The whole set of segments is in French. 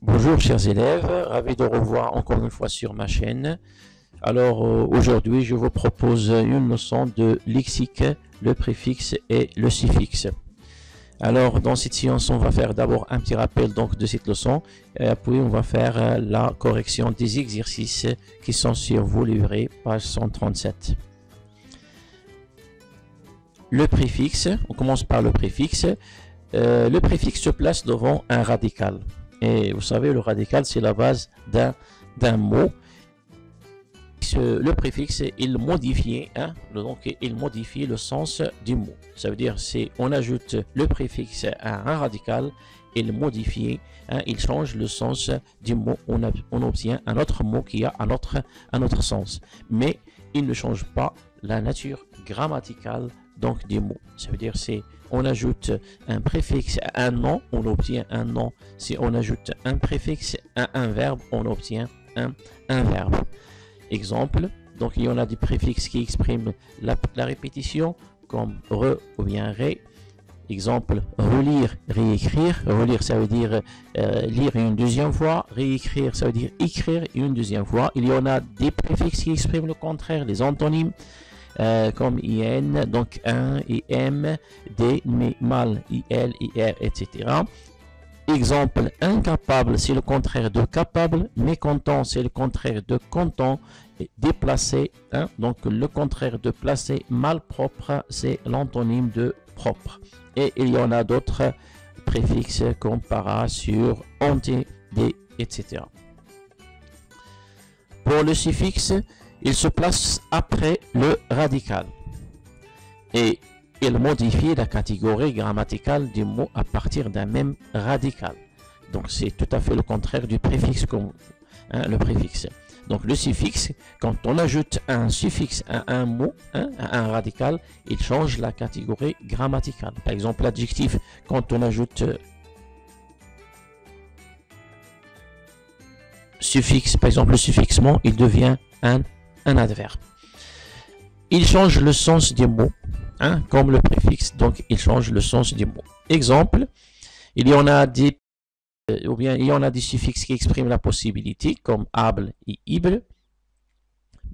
Bonjour chers élèves, ravi de revoir encore une fois sur ma chaîne. Alors aujourd'hui je vous propose une leçon de lexique, le préfixe et le suffixe. Alors dans cette séance on va faire d'abord un petit rappel donc de cette leçon et puis on va faire la correction des exercices qui sont sur vos livrets, page 137. Le préfixe, on commence par le préfixe. Le préfixe se place devant un radical. Et vous savez, le radical, c'est la base d'un mot. Le préfixe, il modifie, donc il modifie le sens du mot. Ça veut dire, c'est on ajoute le préfixe à un radical, il modifie, il change le sens du mot. On obtient un autre mot qui a un autre sens. Mais il ne change pas la nature grammaticale donc du mot. Ça veut dire, c'est on ajoute un préfixe à un nom, on obtient un nom. Si on ajoute un préfixe à un verbe, on obtient un verbe. Exemple, donc il y en a des préfixes qui expriment la répétition, comme re ou bien ré. Exemple, relire, réécrire. Relire, ça veut dire lire une deuxième fois. Réécrire, ça veut dire écrire une deuxième fois. Il y en a des préfixes qui expriment le contraire, les antonymes. Comme IN, donc un, IM, D, mal, IL, IR, etc. Exemple, incapable, c'est le contraire de capable, mécontent, c'est le contraire de content, et déplacé, donc le contraire de placé, malpropre, c'est l'antonyme de propre. Et il y en a d'autres préfixes comme para, sur, anti, des, etc. Pour le suffixe, il se place après le radical et il modifie la catégorie grammaticale du mot à partir d'un même radical. Donc c'est tout à fait le contraire du préfixe, le préfixe. Donc le suffixe, quand on ajoute un suffixe à un mot, à un radical, il change la catégorie grammaticale. Par exemple, l'adjectif, quand on ajoute suffixe, par exemple le suffixement, il devient un adverbe. Il change le sens des mots, comme le préfixe, donc il change le sens des mots. Exemple, il y en a des suffixes qui expriment la possibilité, comme able et ible.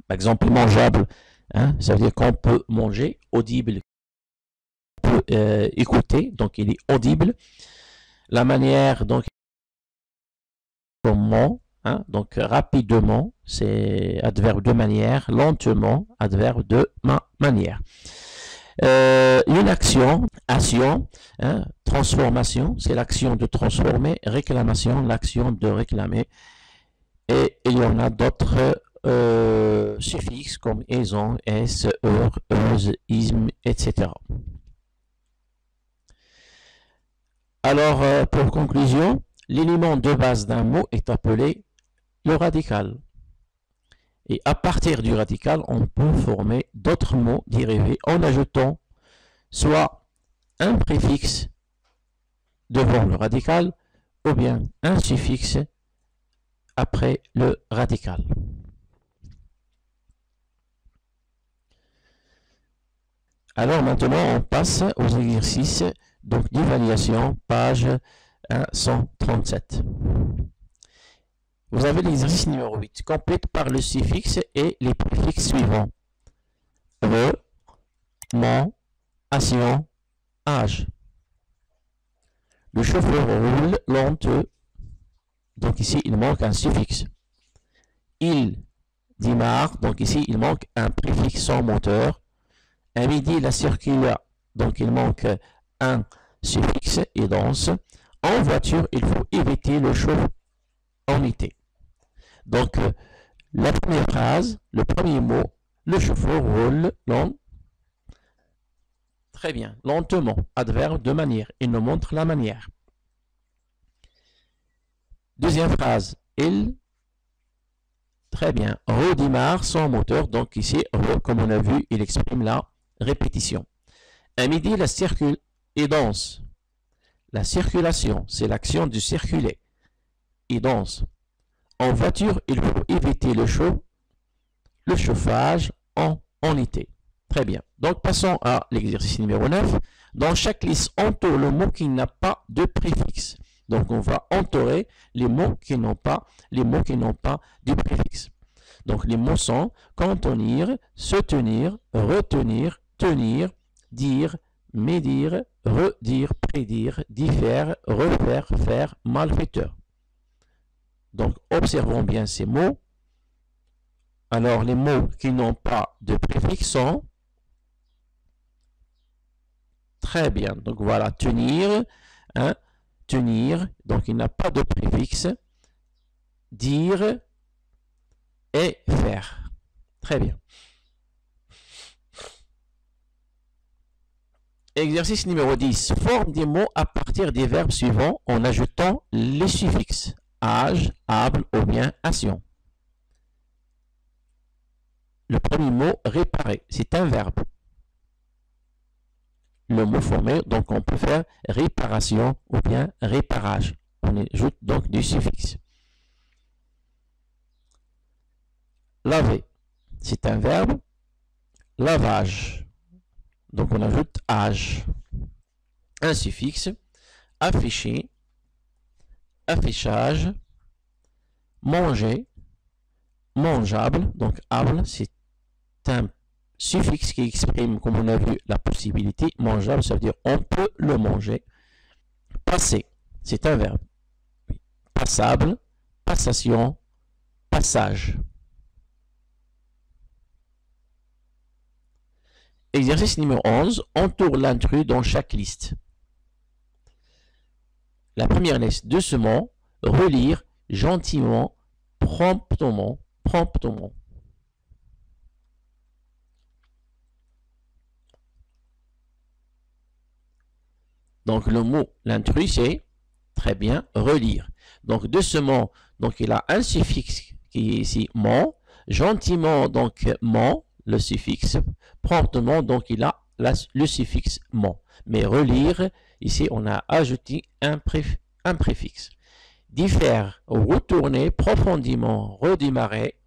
Par exemple, mangeable, ça veut dire qu'on peut manger. Audible, on peut écouter, donc il est audible. La manière, donc comment, donc rapidement, c'est adverbe de manière, lentement, adverbe de manière. Une action, transformation, c'est l'action de transformer, réclamation, l'action de réclamer. Et il y en a d'autres suffixes comme aison, s, heure, euse, isme, etc. Alors, pour conclusion, l'élément de base d'un mot est appelé le radical. Et à partir du radical, on peut former d'autres mots dérivés en ajoutant soit un préfixe devant le radical ou bien un suffixe après le radical. Alors maintenant, on passe aux exercices d'évaluation, page 137. Vous avez l'exercice numéro 8. Complète par le suffixe et les préfixes suivants. Re, mon, action, âge. Le chauffeur roule lenteux. Donc ici, il manque un suffixe. Il démarre. Donc ici, il manque un préfixe sans moteur. À midi, la circule. Donc il manque un suffixe et danse. En voiture, il faut éviter le chaud en été. Donc, la première phrase, le premier mot, le chauffeur roule très bien, lentement, adverbe de manière, il nous montre la manière. Deuxième phrase, il, très bien, redémarre son moteur, donc ici, comme on a vu, il exprime la répétition. À midi, la circule et danse. La circulation, c'est l'action de circuler. Il danse. En voiture, il faut éviter le chauffage en été. Très bien. Donc, passons à l'exercice numéro 9. Dans chaque liste, entoure le mot qui n'a pas de préfixe. Donc, on va entourer les mots qui n'ont pas du préfixe. Donc, les mots sont contenir, se tenir, retenir, tenir, dire, médire, redire, prédire, diffère, refaire, faire, malfaiteur. Donc, observons bien ces mots. Alors, les mots qui n'ont pas de préfixe sont très bien. Donc, voilà, tenir, hein, tenir, donc il n'a pas de préfixe. Dire et faire. Très bien. Exercice numéro 10. Forme des mots à partir des verbes suivants en ajoutant les suffixes âge, able ou bien action. Le premier mot, réparer, c'est un verbe. Le mot formé, donc on peut faire réparation ou bien réparage. On ajoute donc du suffixe. Laver, c'est un verbe. Lavage, donc on ajoute âge. Un suffixe. Afficher, affichage. Manger, mangeable, donc able, c'est un suffixe qui exprime, comme on a vu, la possibilité. Mangeable, ça veut dire on peut le manger. Passer, c'est un verbe. Passable, passation, passage. Exercice numéro 11. Entoure l'intrus dans chaque liste. La première liste de ce mot, relire gentiment, promptement, promptement. Donc le mot, l'intrus, c'est très bien relire. Donc de ce mot, donc il a un suffixe qui est ici mon, gentiment donc mon, le suffixe, promptement donc il a le suffixe mon. Mais relire, ici on a ajouté un préfixe. Diffère, retourner, profondément, redémarrer.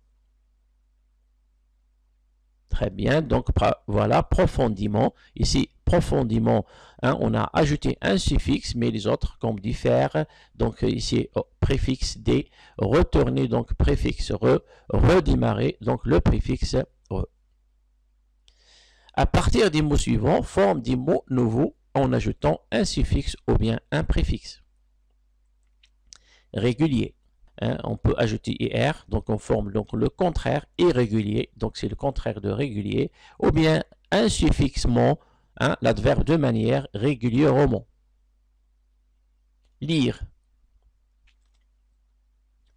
Très bien, donc voilà, profondément. Ici, profondément, hein, on a ajouté un suffixe, mais les autres comme diffère, donc ici, préfixe D, retourner, donc préfixe re, redémarrer, donc le préfixe re. À partir des mots suivants, forme des mots nouveaux en ajoutant un suffixe ou bien un préfixe. Régulier. Hein, on peut ajouter IR, donc on forme donc le contraire, irrégulier, donc c'est le contraire de régulier, ou bien un suffixe mon, hein, l'adverbe de manière, régulièrement. Lire,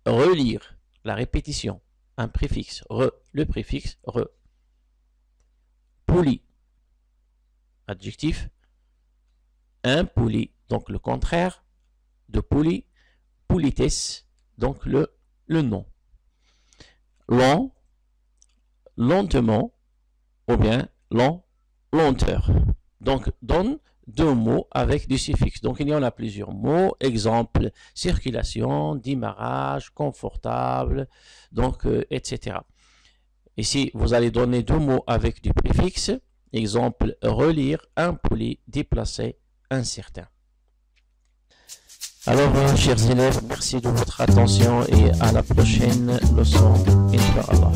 relire, la répétition, un préfixe, le préfixe re. Poli, adjectif, impoli, donc le contraire de poli, politesse, donc le nom. Lent, lentement, ou bien lenteur. Donc, donne deux mots avec du suffixe. Donc, il y en a plusieurs mots. Exemple, circulation, démarrage, confortable, donc, etc. Ici, vous allez donner deux mots avec du préfixe. Exemple, relire, impoli, déplacer, incertain. Alors, chers élèves, merci de votre attention et à la prochaine leçon, Inch'Allah.